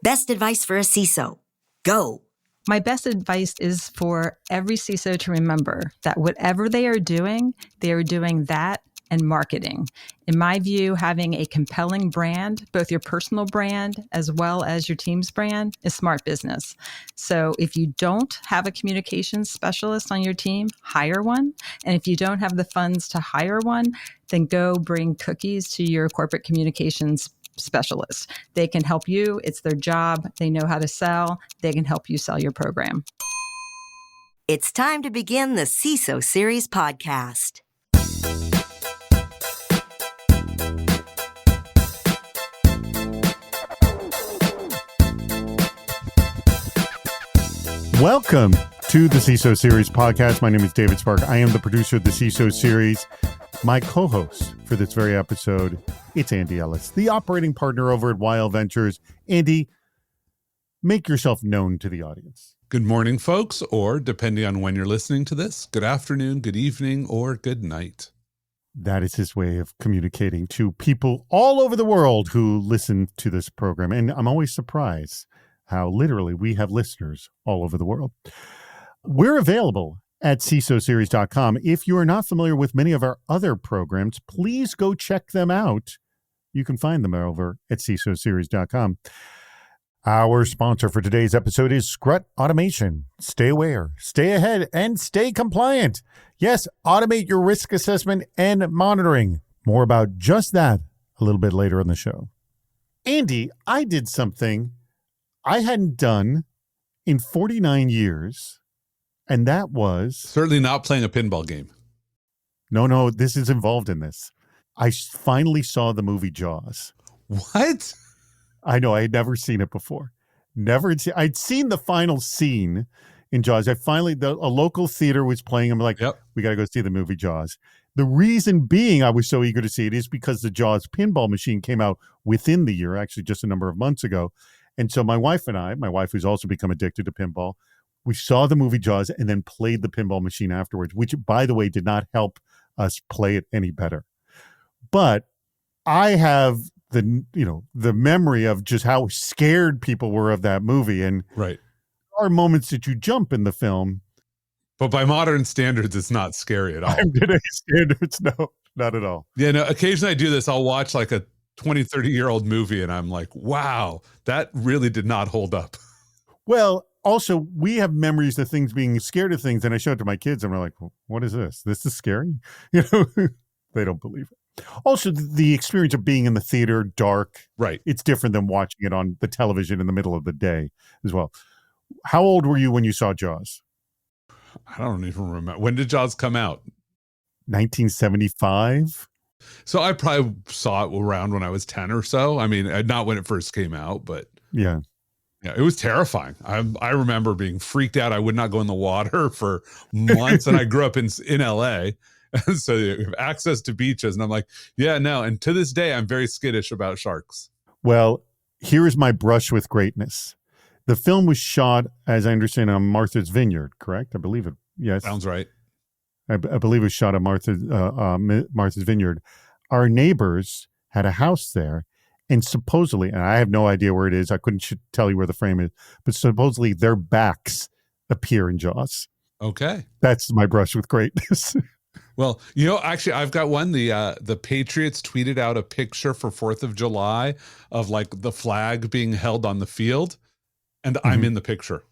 Best advice for a CISO. Go. My best advice is for every CISO to remember that whatever they are doing that and marketing. In my view, having a compelling brand, both your personal brand as well as your team's brand, is smart business. So if you don't have a communications specialist on your team, hire one. And if you don't have the funds to hire one, then go bring cookies to your corporate communications specialist. They can help you. It's their job. They know how to sell. They can help you sell your program. It's time to begin the CISO Series podcast. Welcome to the CISO Series podcast. My name is David Spark. I am the producer of the CISO Series. My co-host for this very episode, it's Andy Ellis, the operating partner over at YL Ventures. Andy, make yourself known to the audience. Good morning, folks, or depending on when you're listening to this, good afternoon, good evening, or good night. That is his way of communicating to people all over the world who listen to this program. And I'm always surprised how literally we have listeners all over the world. We're available at CISOseries.com. If you are not familiar with many of our other programs, please go check them out. You can find them over at CISOseries.com. Our sponsor for today's episode is Scrut Automation. Stay aware, stay ahead, and stay compliant. Yes, automate your risk assessment and monitoring. More about just that a little bit later in the show. Andy, I did something I hadn't done in 49 years. And that was... Certainly not playing a pinball game. No, this is involved in this. I finally saw the movie Jaws. What? I know, I had never seen it before. I'd seen the final scene in Jaws. A local theater was playing. I'm like, Yep. We got to go see the movie Jaws. The reason being I was so eager to see it is because the Jaws pinball machine came out within the year, actually just a number of months ago. And so my wife who's also become addicted to pinball, we saw the movie Jaws and then played the pinball machine afterwards, which, by the way, did not help us play it any better. But I have the memory of just how scared people were of that movie. And right. There are moments that you jump in the film. But by modern standards, it's not scary at all. By today's standards, no, not at all. Yeah, no, occasionally I do this. I'll watch like a 20, 30-year-old movie and I'm like, wow, that really did not hold up. Well, also, we have memories of things being scared of things, and I show it to my kids, and we're like, well, what is this? This is scary? They don't believe it. Also, the experience of being in the theater, dark, right? It's different than watching it on the television in the middle of the day as well. How old were you when you saw Jaws? I don't even remember. When did Jaws come out? 1975. So I probably saw it around when I was 10 or so. I mean, not when it first came out, but... Yeah. Yeah, it was terrifying. I remember being freaked out. I would not go in the water for months, and I grew up in LA, and so you have access to beaches, and I'm like, yeah, no. And to this day, I'm very skittish about sharks. Well, here is my brush with greatness. The film was shot, as I understand, on Martha's Vineyard, correct? I believe it. Yes. Sounds right. I believe it was shot on Martha's Vineyard. Our neighbors had a house there. And supposedly, and I have no idea where it is, I couldn't tell you where the frame is, but supposedly their backs appear in Jaws. Okay. That's my brush with greatness. Well, actually, I've got one. The Patriots tweeted out a picture for 4th of July of like the flag being held on the field, and I'm in the picture.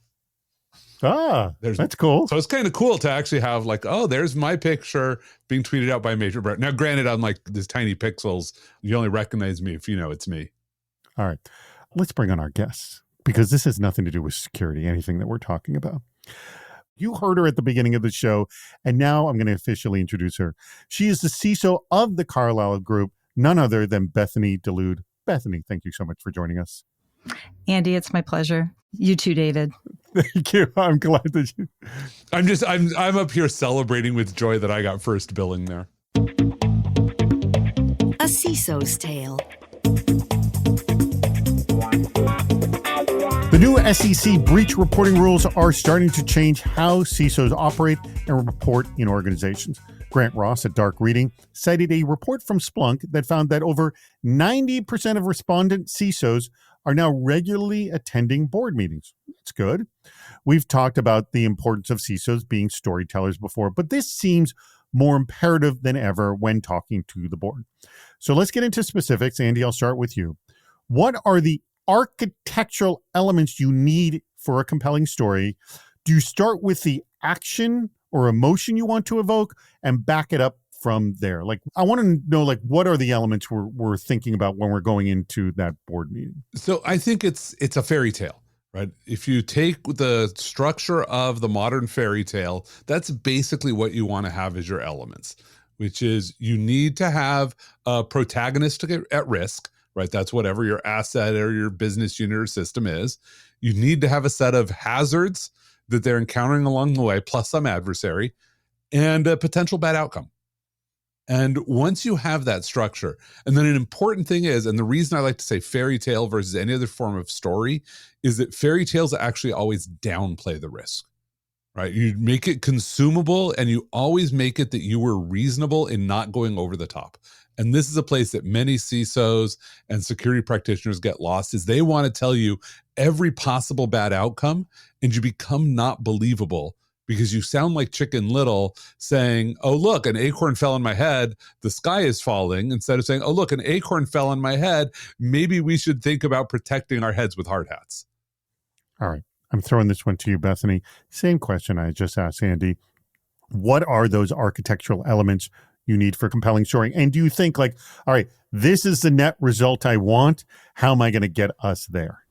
That's cool. So it's kind of cool to actually have like, oh, there's my picture being tweeted out by a major brand. Now, granted, I'm like these tiny pixels. You only recognize me if you know it's me. All right. Let's bring on our guests, because this has nothing to do with security, anything that we're talking about. You heard her at the beginning of the show, and now I'm going to officially introduce her. She is the CISO of the Carlyle Group, none other than Bethany Delude. Bethany, thank you so much for joining us. Andy, it's my pleasure. You too, David. Thank you. I'm glad that you... I'm up here celebrating with joy that I got first billing there. A CISO's tale. The new SEC breach reporting rules are starting to change how CISOs operate and report in organizations. Grant Ross at Dark Reading cited a report from Splunk that found that over 90% of respondent CISOs are now regularly attending board meetings. That's good. We've talked about the importance of CISOs being storytellers before, but this seems more imperative than ever when talking to the board. So let's get into specifics. Andy, I'll start with you. What are the architectural elements you need for a compelling story? Do you start with the action or emotion you want to evoke and back it up from there? Like, I want to know, like, what are the elements we're thinking about when we're going into that board meeting? So I think it's a fairy tale, right? If you take the structure of the modern fairy tale, that's basically what you want to have as your elements, which is you need to have a protagonist at risk, right? That's whatever your asset or your business unit or system is. You need to have a set of hazards that they're encountering along the way, plus some adversary, and a potential bad outcome. And once you have that structure, and then an important thing is, and the reason I like to say fairy tale versus any other form of story, is that fairy tales actually always downplay the risk, right? You make it consumable, and you always make it that you were reasonable in not going over the top. And this is a place that many CISOs and security practitioners get lost, is they want to tell you every possible bad outcome, and you become not believable because you sound like Chicken Little saying, oh, look, an acorn fell on my head, the sky is falling, instead of saying, oh, look, an acorn fell on my head, maybe we should think about protecting our heads with hard hats. All right. I'm throwing this one to you, Bethany. Same question I just asked Andy. What are those architectural elements you need for a compelling story? And do you think, like, all right, this is the net result I want. How am I going to get us there?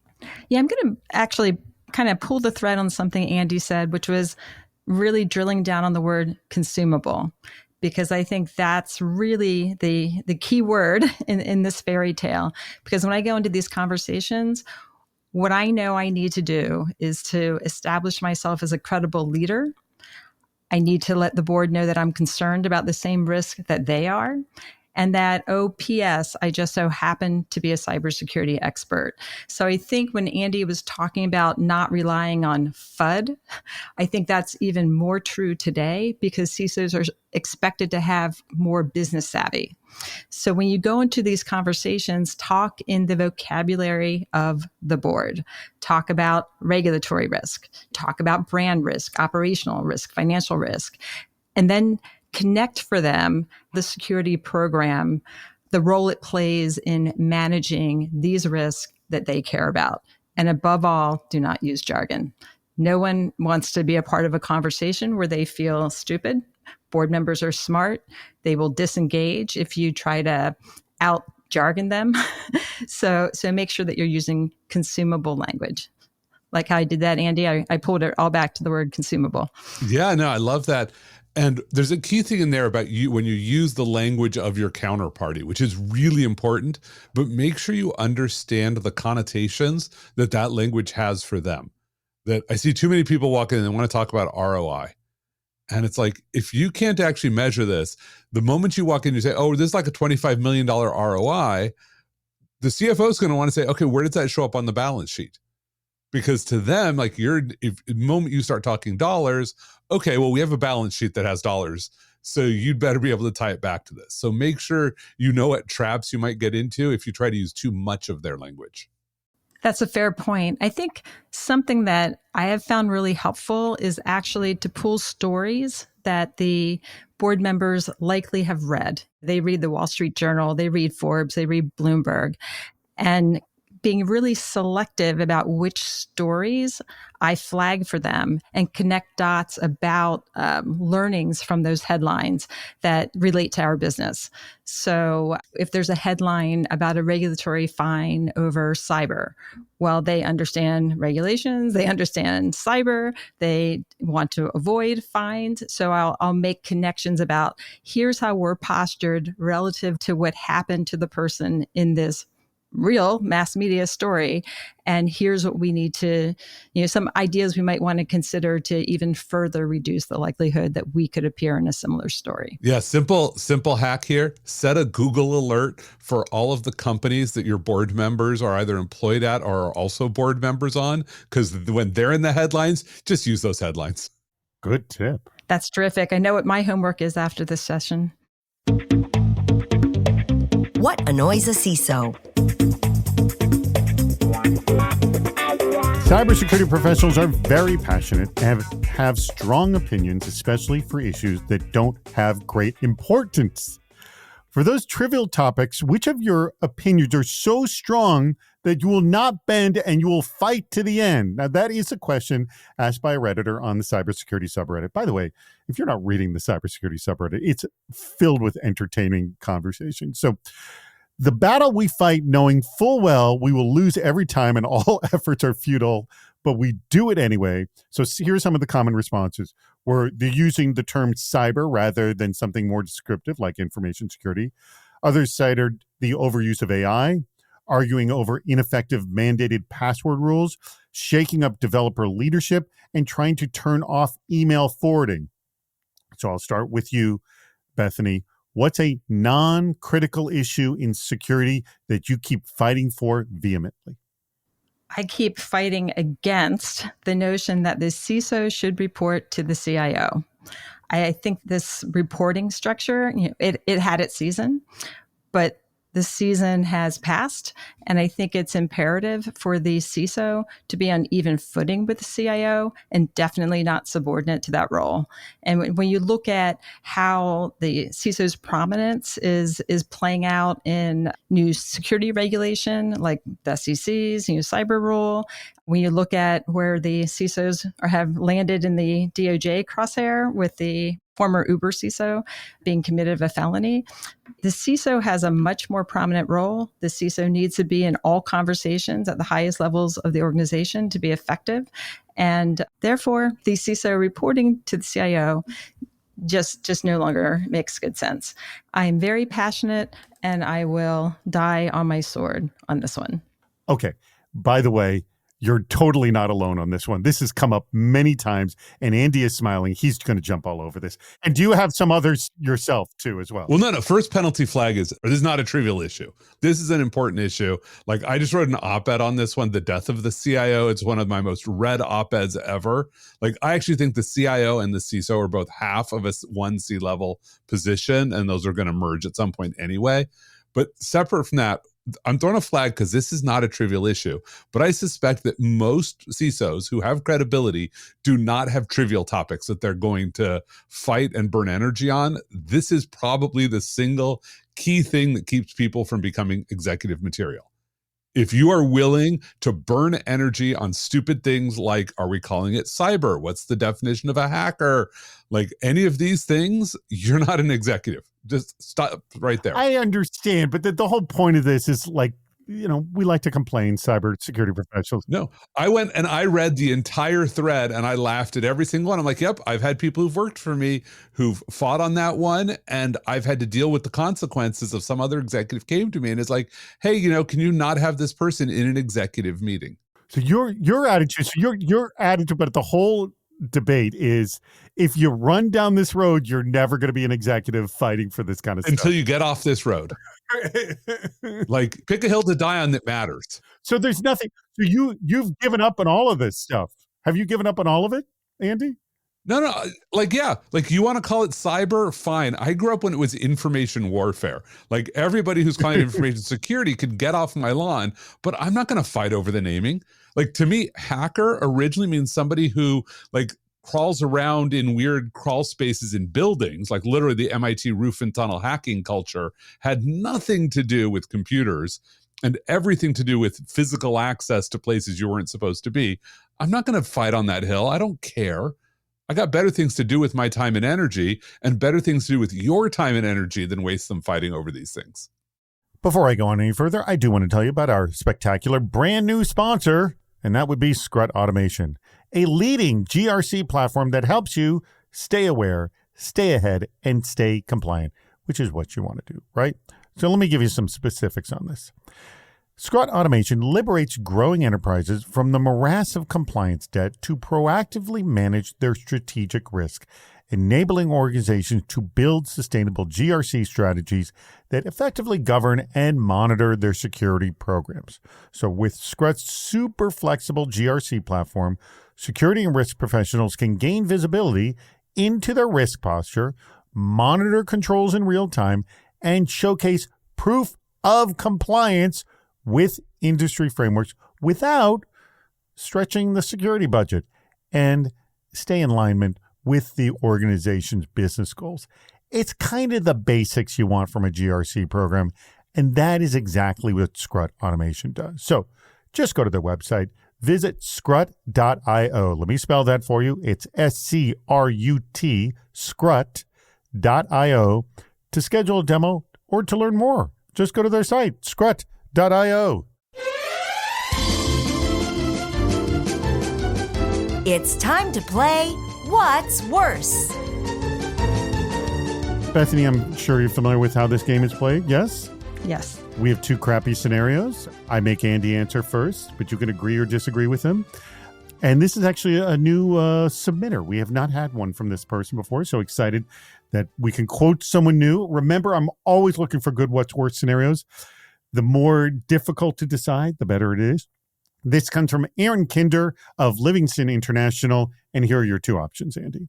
Yeah, I'm going to actually kind of pull the thread on something Andy said, which was really drilling down on the word consumable, because I think that's really the key word in this fairy tale. Because when I go into these conversations, what I know I need to do is to establish myself as a credible leader. I need to let the board know that I'm concerned about the same risk that they are. And that, oh, P.S., I just so happen to be a cybersecurity expert. So I think when Andy was talking about not relying on FUD, I think that's even more true today because CISOs are expected to have more business savvy. So when you go into these conversations, talk in the vocabulary of the board. Talk about regulatory risk, talk about brand risk, operational risk, financial risk, and then connect for them the security program, the role it plays in managing these risks that they care about. And above all, do not use jargon. No one wants to be a part of a conversation where they feel stupid. Board members are smart. They will disengage if you try to out jargon them. So make sure that you're using consumable language. Like how I did that, Andy, I pulled it all back to the word consumable. Yeah, no, I love that. And there's a key thing in there about you when you use the language of your counterparty, which is really important, but make sure you understand the connotations that that language has for them. That I see too many people walk in and want to talk about ROI. And it's like, if you can't actually measure this, the moment you walk in, you say, oh, this is like a $25 million ROI, the CFO is going to want to say, okay, where does that show up on the balance sheet? Because to them, like if the moment you start talking dollars, okay, well, we have a balance sheet that has dollars. So you'd better be able to tie it back to this. So make sure you know what traps you might get into if you try to use too much of their language. That's a fair point. I think something that I have found really helpful is actually to pull stories that the board members likely have read. They read the Wall Street Journal, they read Forbes, they read Bloomberg, and being really selective about which stories I flag for them and connect dots about learnings from those headlines that relate to our business. So if there's a headline about a regulatory fine over cyber, well, they understand regulations, they understand cyber, they want to avoid fines. So I'll make connections about here's how we're postured relative to what happened to the person in this real mass media story. And here's what we need to, some ideas we might want to consider to even further reduce the likelihood that we could appear in a similar story. Yeah, simple hack here. Set a Google alert for all of the companies that your board members are either employed at or are also board members on, because when they're in the headlines, just use those headlines. Good tip. That's terrific. I know what my homework is after this session. What annoys a CISO? Cybersecurity professionals are very passionate and have strong opinions, especially for issues that don't have great importance. For those trivial topics, which of your opinions are so strong that you will not bend and you will fight to the end? Now, that is a question asked by a Redditor on the cybersecurity subreddit. By the way, if you're not reading the cybersecurity subreddit, it's filled with entertaining conversations. So the battle we fight knowing full well we will lose every time and all efforts are futile, but we do it anyway. So here's some of the common responses. They're using the term cyber rather than something more descriptive like information security. Others cited the overuse of AI, arguing over ineffective mandated password rules, shaking up developer leadership, and trying to turn off email forwarding. So I'll start with you, Bethany. What's a non-critical issue in security that you keep fighting for vehemently? I keep fighting against the notion that the CISO should report to the CIO. I think this reporting structure, it had its season, but the season has passed, and I think it's imperative for the CISO to be on even footing with the CIO and definitely not subordinate to that role. And when you look at how the CISO's prominence is playing out in new security regulation, like the SEC's new cyber rule, when you look at where the CISOs have landed in the DOJ crosshair with the former Uber CISO being committed of a felony, the CISO has a much more prominent role. The CISO needs to be in all conversations at the highest levels of the organization to be effective. And therefore, the CISO reporting to the CIO just no longer makes good sense. I'm very passionate, and I will die on my sword on this one. Okay. By the way, you're totally not alone on this one. This has come up many times, and Andy is smiling. He's going to jump all over this. And do you have some others yourself, too, as well? Well, no. First penalty flag this is not a trivial issue. This is an important issue. Like, I just wrote an op-ed on this one, the death of the CIO. It's one of my most read op-eds ever. Like, I actually think the CIO and the CISO are both half of one C-level position, and those are going to merge at some point anyway. But separate from that, I'm throwing a flag because this is not a trivial issue, but I suspect that most CISOs who have credibility do not have trivial topics that they're going to fight and burn energy on. This is probably the single key thing that keeps people from becoming executive material. If you are willing to burn energy on stupid things like, are we calling it cyber? What's the definition of a hacker? Like any of these things, you're not an executive. Just stop right there. I understand, but the whole point of this is like, we like to complain, cybersecurity professionals. No, I went and I read the entire thread and I laughed at every single one. I'm like, yep, I've had people who've worked for me who've fought on that one, and I've had to deal with the consequences of some other executive came to me and is like, hey, can you not have this person in an executive meeting? So your attitude, but the whole debate is if you run down this road, you're never going to be an executive fighting for this kind of stuff. Until you get off this road. Like, pick a hill to die on that matters. So there's nothing. So you've given up on all of this stuff. Have you given up on all of it, Andy? No. Like, yeah. Like, you want to call it cyber? Fine. I grew up when it was information warfare. Like, everybody who's calling it information security could get off my lawn, but I'm not going to fight over the naming. Like, to me, hacker originally means somebody who, like, crawls around in weird crawl spaces in buildings. Like, literally the MIT roof and tunnel hacking culture had nothing to do with computers and everything to do with physical access to places you weren't supposed to be. I'm not going to fight on that hill. I don't care. I got better things to do with my time and energy, and better things to do with your time and energy than waste them fighting over these things. Before I go on any further, I do want to tell you about our spectacular brand new sponsor, and that would be Scrut Automation, a leading GRC platform that helps you stay aware, stay ahead, and stay compliant, which is what you want to do, right? So let me give you some specifics on this. Scrut Automation liberates growing enterprises from the morass of compliance debt to proactively manage their strategic risk, enabling organizations to build sustainable GRC strategies that effectively govern and monitor their security programs. So with Scrut's super flexible GRC platform, security and risk professionals can gain visibility into their risk posture, monitor controls in real time, and showcase proof of compliance with industry frameworks without stretching the security budget, and stay in alignment with the organization's business goals. It's kind of the basics you want from a GRC program, and that is exactly what Scrut Automation does. So just go to their website, visit scrut.io. Let me spell that for you. It's SCRUT, scrut.io, to schedule a demo or to learn more. Just go to their site, scrut.io. It's time to play What's Worse? Bethany, I'm sure you're familiar with how this game is played, yes? Yes. We have two crappy scenarios. I make Andy answer first, but you can agree or disagree with him. And this is actually a new submitter. We have not had one from this person before, so excited that we can quote someone new. Remember, I'm always looking for good what's worse scenarios. The more difficult to decide, the better it is. This comes from Aaron Kinder of Livingston International, and here are your two options, Andy.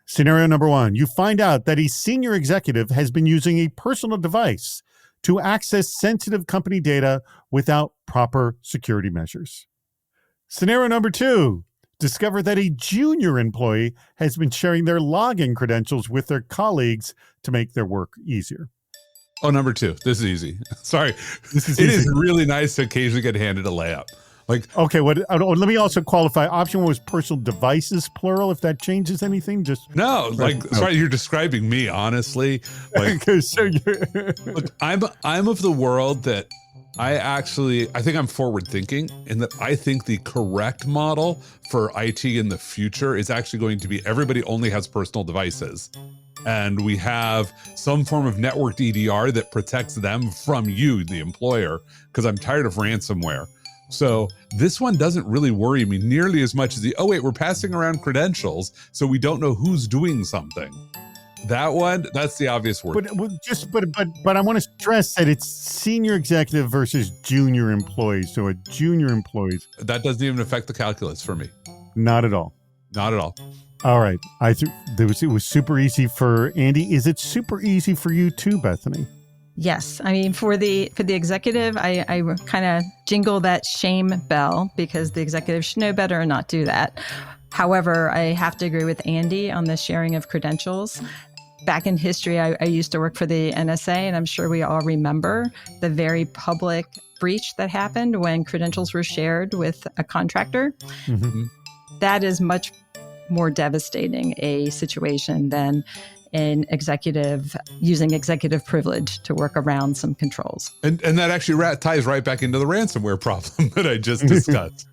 Scenario number one, you find out that a senior executive has been using a personal device to access sensitive company data without proper security measures. Scenario number two, discover that a junior employee has been sharing their login credentials with their colleagues to make their work easier. Oh, number two. This is easy. Sorry. This is It easy. is really nice to occasionally get handed a layup. Like, Okay, let me also qualify. Option one was personal devices, plural, if that changes anything. Just no, like, No. sorry, you're describing me, honestly. Like, so you're look, I'm of the world that I think I'm forward thinking, and that I think the correct model for IT in the future is actually going to be everybody only has personal devices. And we have some form of networked EDR that protects them from you, the employer, because I'm tired of ransomware. So this one doesn't really worry me nearly as much as we're passing around credentials, so we don't know who's doing something. That one, that's the obvious word. But I want to stress that it's senior executive versus junior employees. So a junior employee, That doesn't even affect the calculus for me. not at all. Not at all. All right. It was super easy for Andy. Is it super easy for you too, Bethany? Yes. I mean, for the executive, I kind of jingle that shame bell because the executive should know better and not do that. However, I have to agree with Andy on the sharing of credentials. Back in history, I used to work for the NSA, and I'm sure we all remember the very public breach that happened when credentials were shared with a contractor. Mm-hmm. That is much more devastating a situation than an executive using executive privilege to work around some controls. And that actually ties right back into the ransomware problem that I just discussed.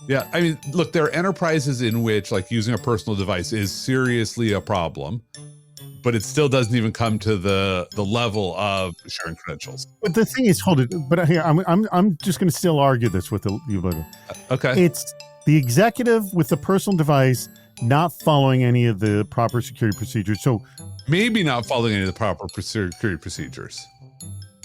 Yeah, I mean, look, there are enterprises in which like using a personal device is seriously a problem, but it still doesn't even come to the level of sharing credentials. But the thing is, hold it. But here, I'm just going to still argue this with you. Okay. It's the executive with the personal device not following any of the proper security procedures. So Maybe not following any of the proper security procedures.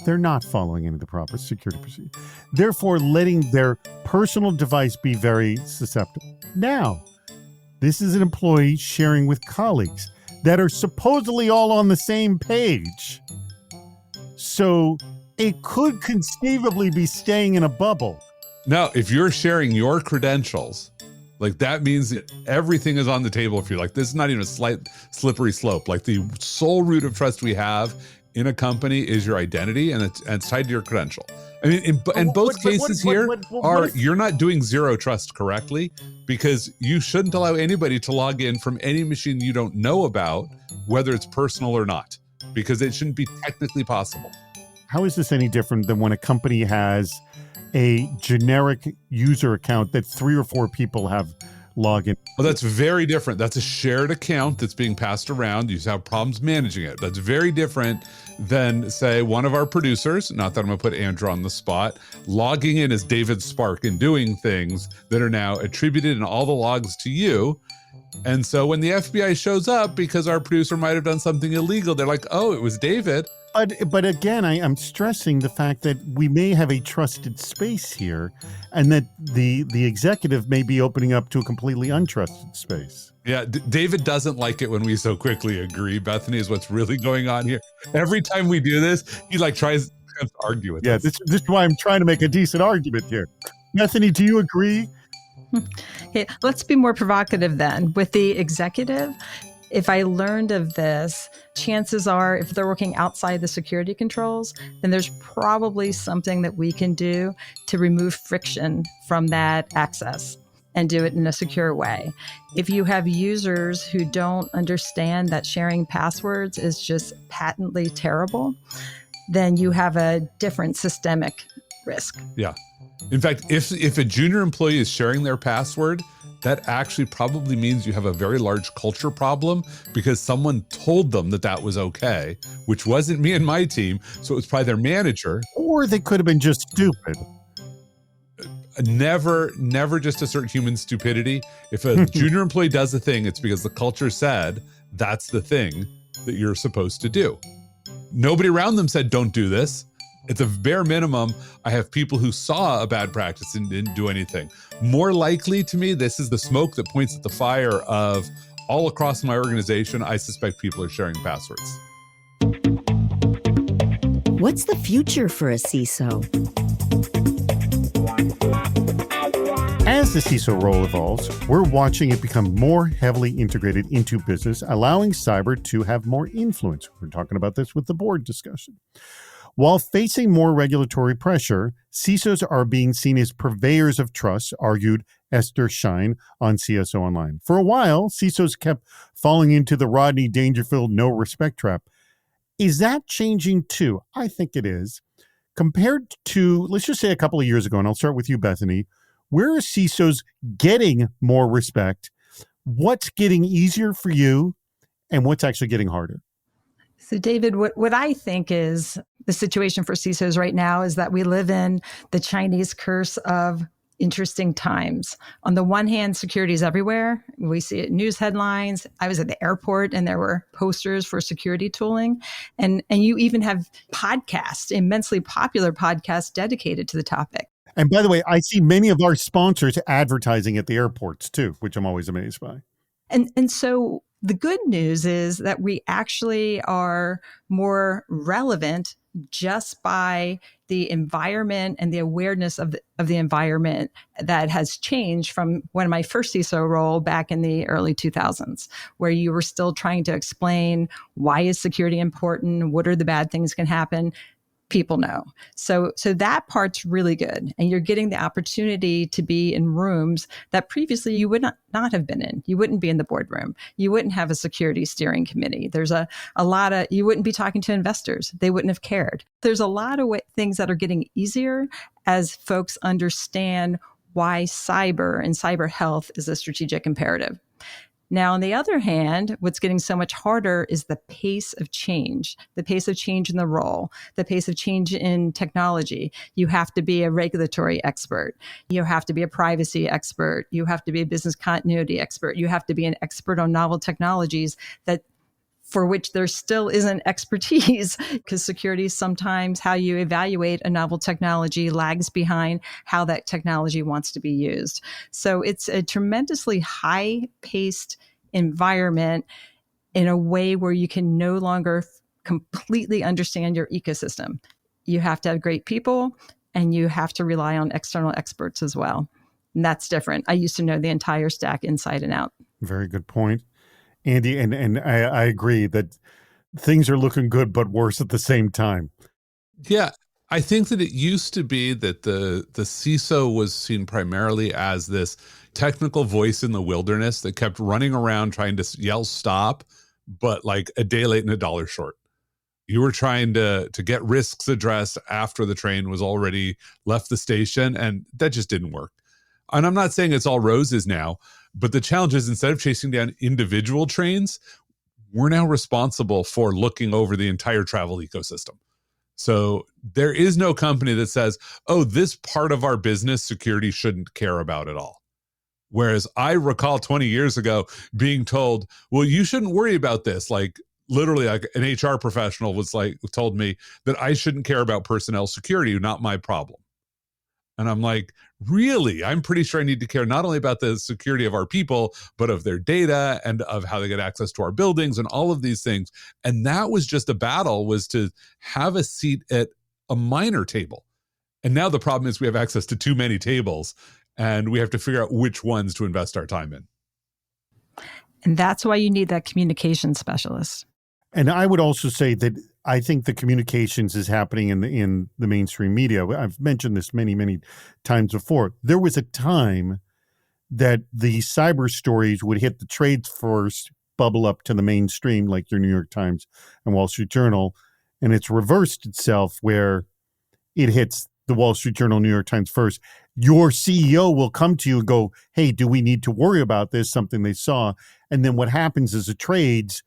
they're not following any of the proper security procedures. Therefore, letting their personal device be very susceptible. Now, this is an employee sharing with colleagues that are supposedly all on the same page. So it could conceivably be staying in a bubble. Now, if you're sharing your credentials, like that means that everything is on the table for you. Like this is not even a slight slippery slope. Like the sole root of trust we have in a company is your identity, and it's tied to your credential. I mean, in both cases here you're not doing zero trust correctly, because you shouldn't allow anybody to log in from any machine you don't know about, whether it's personal or not, because it shouldn't be technically possible. How is this any different than when a company has a generic user account that 3 or 4 people have login? Well, that's very different. That's a shared account that's being passed around. You have problems managing it. That's very different than, say, one of our producers, not that I'm going to put Andrew on the spot, logging in as David Spark and doing things that are now attributed in all the logs to you. And so when the FBI shows up because our producer might have done something illegal, they're like, oh, it was David. But again, I'm stressing the fact that we may have a trusted space here, and that the executive may be opening up to a completely untrusted space. Yeah, David doesn't like it when we so quickly agree. Bethany is what's really going on here. Every time we do this, he like tries to argue with us. Yeah, this is why I'm trying to make a decent argument here. Bethany, do you agree Okay, let's be more provocative then. With the executive, if I learned of this, chances are if they're working outside the security controls, then there's probably something that we can do to remove friction from that access and do it in a secure way. If you have users who don't understand that sharing passwords is just patently terrible, then you have a different systemic risk. Yeah. In fact, if a junior employee is sharing their password, that actually probably means you have a very large culture problem because someone told them that that was okay, which wasn't me and my team. So it was probably their manager. Or they could have been just stupid. Never just assert human stupidity. If a junior employee does a thing, it's because the culture said that's the thing that you're supposed to do. Nobody around them said, don't do this. It's a bare minimum. I have people who saw a bad practice and didn't do anything. More likely to me, this is the smoke that points at the fire of all across my organization. I suspect people are sharing passwords. What's the future for a CISO? As the CISO role evolves, we're watching it become more heavily integrated into business, allowing cyber to have more influence. We're talking about this with the board discussion. While facing more regulatory pressure, CISOs are being seen as purveyors of trust, argued Esther Schein on CISO Online. For a while, CISOs kept falling into the Rodney Dangerfield no respect trap. Is that changing too? I think it is. Compared to, let's just say a couple of years ago, and I'll start with you, Bethany, where are CISOs getting more respect? What's getting easier for you, and what's actually getting harder? So, David, what I think is the situation for CISOs right now is that we live in the Chinese curse of interesting times. On the one hand, security is everywhere. We see it in news headlines. I was at the airport and there were posters for security tooling. And you even have podcasts, immensely popular podcasts dedicated to the topic. And by the way, I see many of our sponsors advertising at the airports too, which I'm always amazed by. And so the good news is that we actually are more relevant just by the environment and the awareness of the environment that has changed from when my first CISO role back in the early 2000s, where you were still trying to explain why is security important, what are the bad things can happen. People know. So that part's really good. And you're getting the opportunity to be in rooms that previously you would not have been in. You wouldn't be in the boardroom. You wouldn't have a security steering committee. There's a lot of, you wouldn't be talking to investors. They wouldn't have cared. There's a lot of things that are getting easier as folks understand why cyber and cyber health is a strategic imperative. Now, on the other hand, what's getting so much harder is the pace of change in the role, the pace of change in technology. You have to be a regulatory expert. You have to be a privacy expert. You have to be a business continuity expert. You have to be an expert on novel technologies for which there still isn't expertise, because security is sometimes how you evaluate a novel technology lags behind how that technology wants to be used. So it's a tremendously high-paced environment in a way where you can no longer completely understand your ecosystem. You have to have great people, and you have to rely on external experts as well. And that's different. I used to know the entire stack inside and out. Very good point. Andy, and I agree that things are looking good, but worse at the same time. Yeah, I think that it used to be that the CISO was seen primarily as this technical voice in the wilderness that kept running around trying to yell stop, but like a day late and a dollar short. You were trying to get risks addressed after the train was already left the station, and that just didn't work. And I'm not saying it's all roses now, but the challenge is instead of chasing down individual trains, we're now responsible for looking over the entire travel ecosystem. So there is no company that says, oh, this part of our business security shouldn't care about at all. Whereas I recall 20 years ago being told, well, you shouldn't worry about this. Like literally like an HR professional told me that I shouldn't care about personnel security, not my problem. And I'm like, really? I'm pretty sure I need to care not only about the security of our people, but of their data and of how they get access to our buildings and all of these things. And that was just a battle, was to have a seat at a minor table. And now the problem is we have access to too many tables. and we have to figure out which ones to invest our time in. And that's why you need that communication specialist. And I would also say that I think the communications is happening in the mainstream media. I've mentioned this many, many times before. There was a time that the cyber stories would hit the trades first, bubble up to the mainstream, like your New York Times and Wall Street Journal. And it's reversed itself where it hits the Wall Street Journal, New York Times first. Your CEO will come to you and go, hey, do we need to worry about this? Something they saw. And then what happens is the trades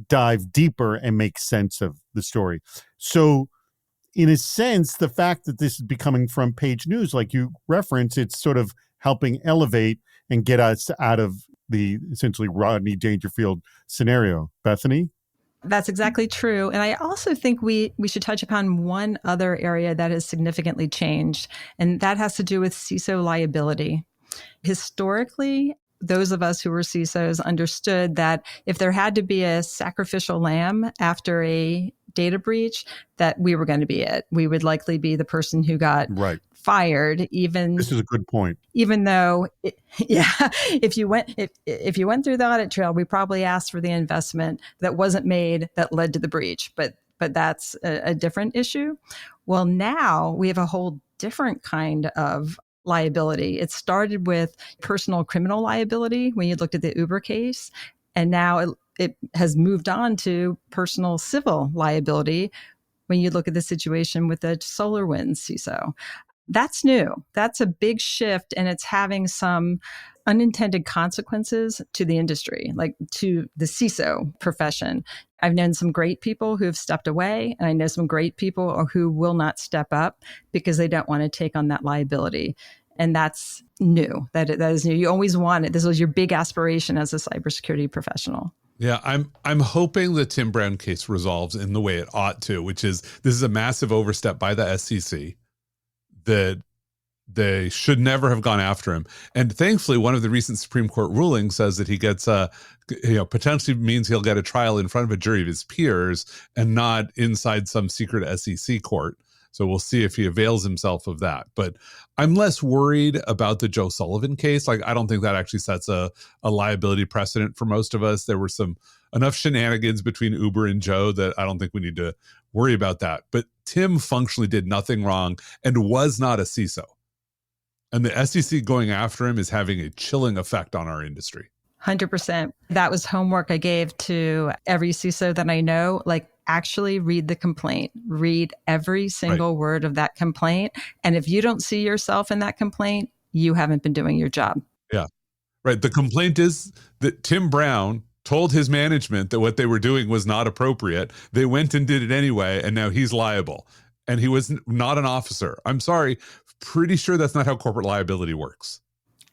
dive deeper and make sense of the story. So in a sense, the fact that this is becoming front page news, like you reference, it's sort of helping elevate and get us out of the essentially Rodney Dangerfield scenario. Bethany? That's exactly true. And I also think we should touch upon one other area that has significantly changed, and that has to do with CISO liability. Historically, those of us who were CISOs understood that if there had to be a sacrificial lamb after a data breach, that we were going to be it. We would likely be the person who got fired, even This is a good point. Even though, if you went through the audit trail, we probably asked for the investment that wasn't made that led to the breach. But that's a different issue. Well, now we have a whole different kind of liability. It started with personal criminal liability when you looked at the Uber case, and now it has moved on to personal civil liability when you look at the situation with the SolarWinds CISO. That's new. That's a big shift, and it's having some unintended consequences to the industry, like to the CISO profession. I've known some great people who have stepped away, and I know some great people who will not step up because they don't want to take on that liability. And that's new. That is new. You always want it. This was your big aspiration as a cybersecurity professional. Yeah, I'm hoping the Tim Brown case resolves in the way it ought to, which is this is a massive overstep by the SEC. That they should never have gone after him. And thankfully, one of the recent Supreme Court rulings says that he gets potentially means he'll get a trial in front of a jury of his peers and not inside some secret SEC court. So we'll see if he avails himself of that. But I'm less worried about the Joe Sullivan case. Like, I don't think that actually sets a liability precedent for most of us. There were enough shenanigans between Uber and Joe that I don't think we need to worry about that. But Tim functionally did nothing wrong and was not a CISO. And the SEC going after him is having a chilling effect on our industry. 100%. That was homework I gave to every CISO that I know. Like, actually read the complaint, read every single word of that complaint. And if you don't see yourself in that complaint, you haven't been doing your job. Yeah. Right. The complaint is that Tim Brown told his management that what they were doing was not appropriate. They went and did it anyway, and now he's liable. And he was not an officer. I'm sorry. Pretty sure that's not how corporate liability works.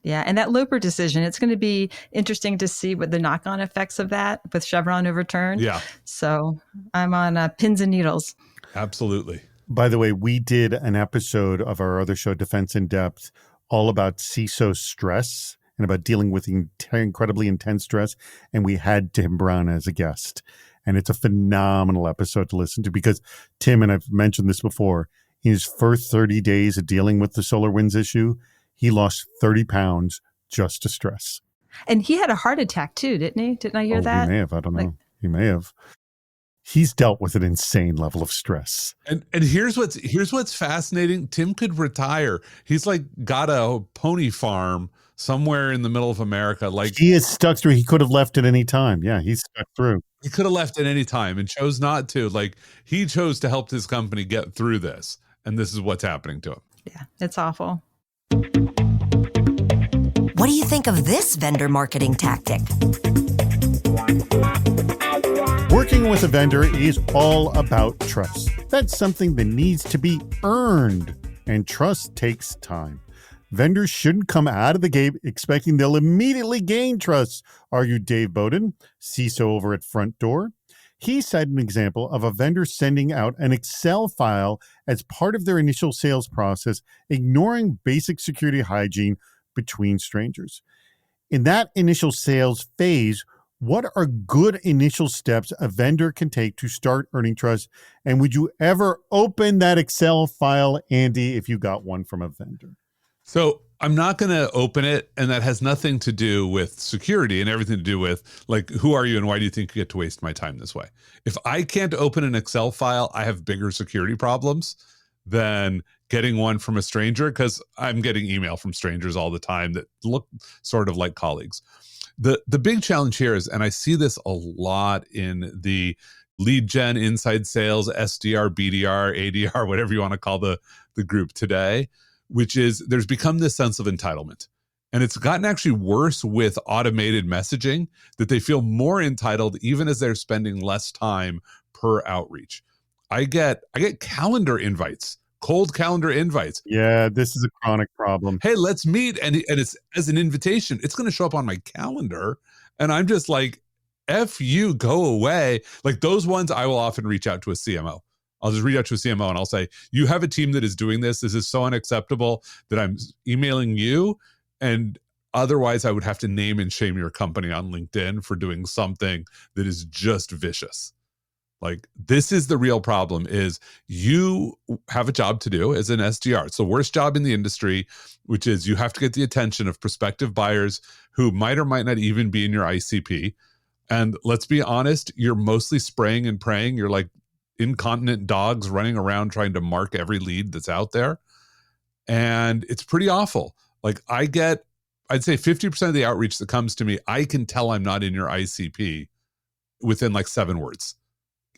Yeah. And that Loper decision, it's going to be interesting to see what the knock-on effects of that with Chevron overturned. Yeah. So I'm on pins and needles. Absolutely. By the way, we did an episode of our other show, Defense in Depth, all about CISO stress and about dealing with incredibly intense stress. And we had Tim Brown as a guest. And it's a phenomenal episode to listen to because Tim, and I've mentioned this before, in his first 30 days of dealing with the SolarWinds issue, he lost 30 pounds just to stress. And he had a heart attack too, didn't he? Didn't I hear that? He may have. I don't know. He may have. He's dealt with an insane level of stress. And here's what's fascinating. Tim could retire. He's like got a pony farm somewhere in the middle of America. Like, he is stuck through. He could have left at any time. Yeah, he's stuck through. He could have left at any time and chose not to. Like, he chose to help his company get through this. And this is what's happening to him. Yeah, it's awful. What do you think of this vendor marketing tactic? Working with a vendor is all about trust. That's something that needs to be earned, and trust takes time. Vendors shouldn't come out of the gate expecting they'll immediately gain trust, argued Dave Bowden, CISO over at Front Door. He cited an example of a vendor sending out an Excel file as part of their initial sales process, ignoring basic security hygiene between strangers. In that initial sales phase, what are good initial steps a vendor can take to start earning trust? And would you ever open that Excel file, Andy, if you got one from a vendor? So I'm not going to open it. And that has nothing to do with security and everything to do with like, who are you and why do you think you get to waste my time this way? If I can't open an Excel file, I have bigger security problems than getting one from a stranger, because I'm getting email from strangers all the time that look sort of like colleagues. The big challenge here is, and I see this a lot in the lead gen, inside sales, SDR, BDR, ADR, whatever you want to call the group today, which is there's become this sense of entitlement. And it's gotten actually worse with automated messaging, that they feel more entitled even as they're spending less time per outreach. I get calendar invites, cold calendar invites. Yeah, this is a chronic problem. Hey, let's meet. And it's as an invitation, it's going to show up on my calendar. And I'm just like, F you, go away. Like those ones, I will often reach out to a CMO. I'll just reach out to a CMO and I'll say, you have a team that is doing this. This is so unacceptable that I'm emailing you. And otherwise, I would have to name and shame your company on LinkedIn for doing something that is just vicious. Like this is the real problem, is you have a job to do as an SDR. It's the worst job in the industry, which is you have to get the attention of prospective buyers who might or might not even be in your ICP. And let's be honest, you're mostly spraying and praying. You're like incontinent dogs running around trying to mark every lead that's out there. And it's pretty awful. Like I'd say 50% of the outreach that comes to me, I can tell I'm not in your ICP within like 7 words.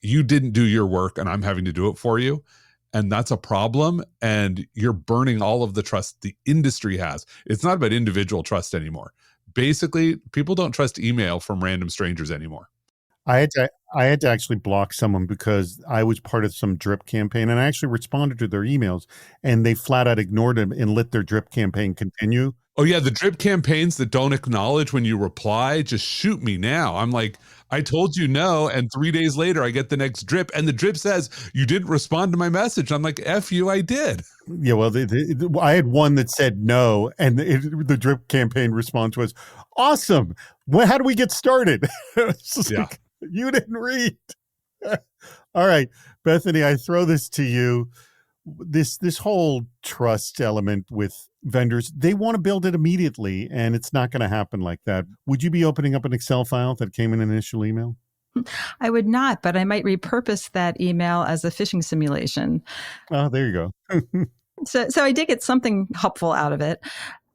You didn't do your work and I'm having to do it for you. And that's a problem. And you're burning all of the trust the industry has. It's not about individual trust anymore. Basically, people don't trust email from random strangers anymore. I had to actually block someone because I was part of some drip campaign, and I actually responded to their emails, and they flat out ignored them and let their drip campaign continue. Oh yeah, the drip campaigns that don't acknowledge when you reply, just shoot me now. I'm like, I told you no, and 3 days later I get the next drip, and the drip says you didn't respond to my message. I'm like, F you, I did. Yeah, well, I had one that said no, and the drip campaign response was, awesome. Well, how do we get started? Yeah. Like, you didn't read. All right, Bethany, I throw this to you. This whole trust element with vendors, they want to build it immediately, and it's not going to happen like that. Would you be opening up an Excel file that came in an initial email? I would not, but I might repurpose that email as a phishing simulation. Oh, there you go. So I did get something helpful out of it.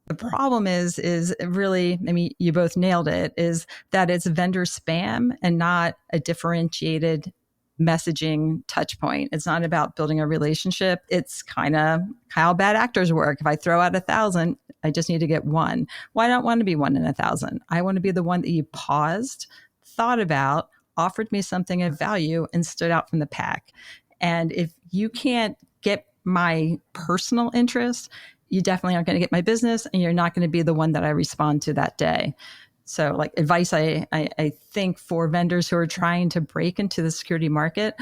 The problem is really, I mean, you both nailed it, is that it's vendor spam and not a differentiated messaging touch point. It's not about building a relationship. It's kind of how bad actors work. If I throw out 1,000, I just need to get one. Well, I don't want to be 1 in 1,000. I want to be the one that you paused, thought about, offered me something of value, and stood out from the pack. And if you can't get my personal interest, you definitely aren't going to get my business, and you're not going to be the one that I respond to that day. So like advice, I think for vendors who are trying to break into the security market,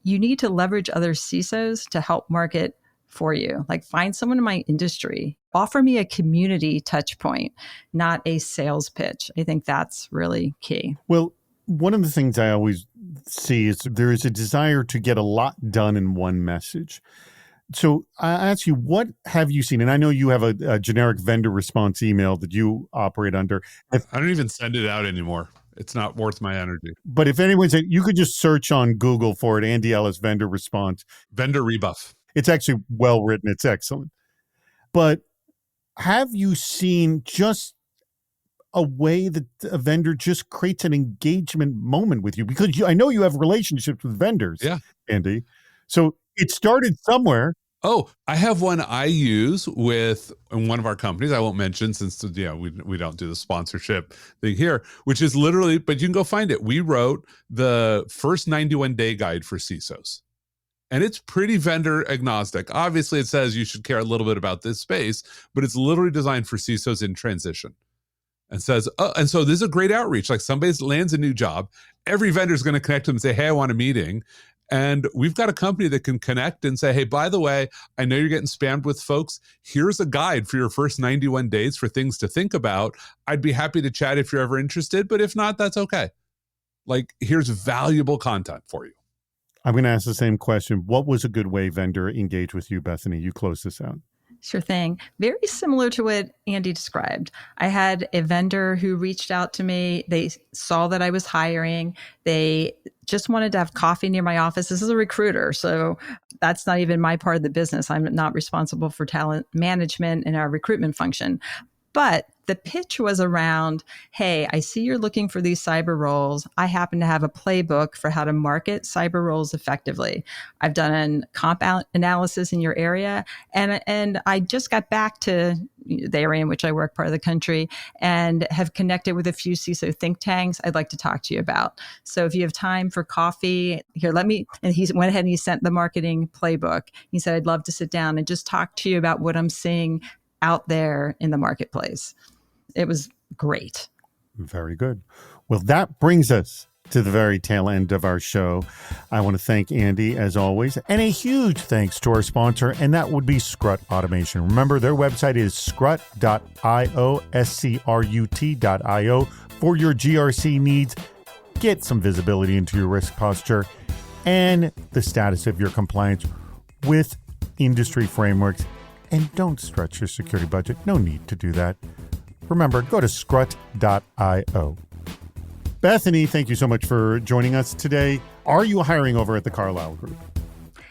you need to leverage other CISOs to help market for you. Like find someone in my industry, offer me a community touch point, not a sales pitch. I think that's really key. Well, one of the things I always see is there is a desire to get a lot done in one message. So I ask you, what have you seen? And I know you have a generic vendor response email that you operate under. I don't even send it out anymore. It's not worth my energy. But if anyone's, you could just search on Google for it, Andy Ellis vendor response. Vendor rebuff. It's actually well written. It's excellent. But have you seen just a way that a vendor just creates an engagement moment with you? Because I know you have relationships with vendors, yeah, Andy. So it started somewhere. Oh, I have one I use with one of our companies. I won't mention since we don't do the sponsorship thing here, which is literally, but you can go find it. We wrote the first 91-day guide for CISOs. And it's pretty vendor agnostic. Obviously, it says you should care a little bit about this space, but it's literally designed for CISOs in transition. And says, oh, and so this is a great outreach. Like somebody lands a new job, every vendor is going to connect to them and say, hey, I want a meeting. And we've got a company that can connect and say, hey, by the way, I know you're getting spammed with folks. Here's a guide for your first 91 days for things to think about. I'd be happy to chat if you're ever interested, but if not, that's okay. Like, here's valuable content for you. I'm going to ask the same question. What was a good way vendor engaged with you, Bethany? You close this out. Sure thing. Very similar to what Andy described. I had a vendor who reached out to me. They saw that I was hiring. They just wanted to have coffee near my office. This is a recruiter, so that's not even my part of the business. I'm not responsible for talent management in our recruitment function. But the pitch was around, hey, I see you're looking for these cyber roles. I happen to have a playbook for how to market cyber roles effectively. I've done a comp analysis in your area, and I just got back to the area in which I work, part of the country, and have connected with a few CISO think tanks I'd like to talk to you about. So if you have time for coffee, here, let me, and he went ahead and he sent the marketing playbook. He said, I'd love to sit down and just talk to you about what I'm seeing out there in the marketplace. It was great. Very good. Well, that brings us to the very tail end of our show. I want to thank Andy, as always, and a huge thanks to our sponsor, and that would be Scrut Automation. Remember, their website is scrut.io, scrut.io, for your GRC needs. Get some visibility into your risk posture and the status of your compliance with industry frameworks. And don't stretch your security budget. No need to do that. Remember, go to scrut.io. Bethany, thank you so much for joining us today. Are you hiring over at the Carlyle Group?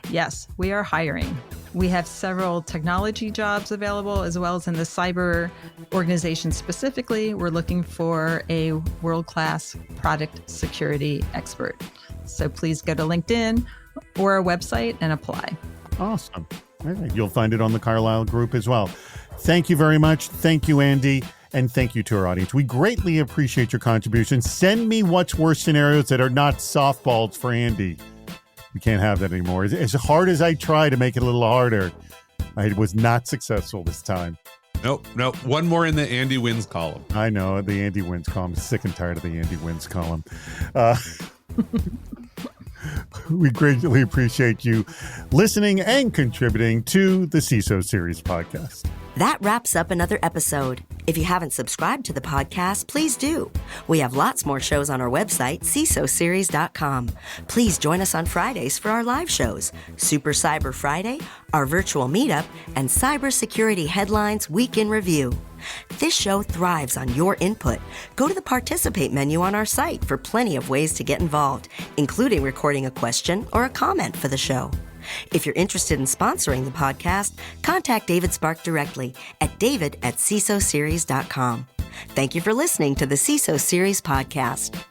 Yes, we are hiring. We have several technology jobs available, as well as in the cyber organization specifically. We're looking for a world-class product security expert. So please go to LinkedIn or our website and apply. Awesome. All right. You'll find it on the Carlyle Group as well. Thank you very much. Thank you, Andy. And thank you to our audience. We greatly appreciate your contributions. Send me what's worse scenarios that are not softballs for Andy. We can't have that anymore. As hard as I try to make it a little harder, I was not successful this time. Nope. One more in the Andy wins column. I know, the Andy wins column. I'm sick and tired of the Andy wins column. We greatly appreciate you listening and contributing to the CISO Series podcast. That wraps up another episode. If you haven't subscribed to the podcast, please do. We have lots more shows on our website, CISOseries.com. Please join us on Fridays for our live shows, Super Cyber Friday, our virtual meetup, and Cybersecurity Headlines Week in Review. This show thrives on your input. Go to the Participate menu on our site for plenty of ways to get involved, including recording a question or a comment for the show. If you're interested in sponsoring the podcast, contact David Spark directly at david@cisoseries.com. Thank you for listening to the CISO Series podcast.